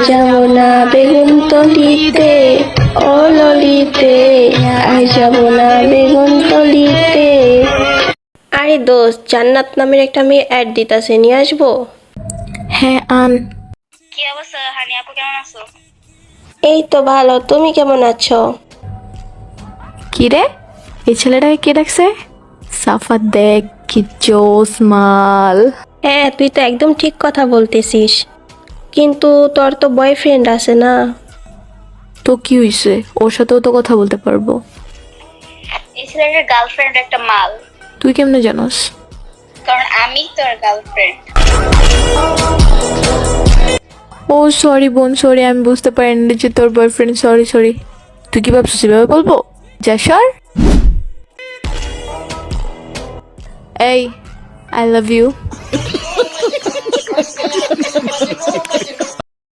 যাব না বেগুন তলিতে, ও ললিতে, আই যাব না বেগুন তলিতে। আরে দোস্ত, জান্নাত নামের একটা মেয়ে অ্যাড দিতাছে, নিয়ে আসবো? হ্যাঁ আন। কি অবস্থা হানি আপু, কেমন আছো? এই তো ভালো, তুমি কেমন আছো? কি রে, এই ছেলেটাকে কে ডাকছে? সাফা দেখ কি জোস মাল। হ্যাঁ, তুই তো একদম ঠিক কথা বলতেছিস, কিন্তু তোর তো বয়ফ্রেন্ড আছে না? তো কি হইছে, ওর সাথেও তো কথা বলতে পারবো। এই ছেলেটার গার্লফ্রেন্ড একটা মাল। তুই কেমনে জানোস? কারণ আমি তোর গার্লফ্রেন্ড। ও সরি বোন, সরি, আমি বুঝতে পারিনি যে তোর বয়ফ্রেন্ড। Sorry sorry. তুই কি ভাবছিস এভাবে বলবো? যা সর। এই, আই লাভ ইউ।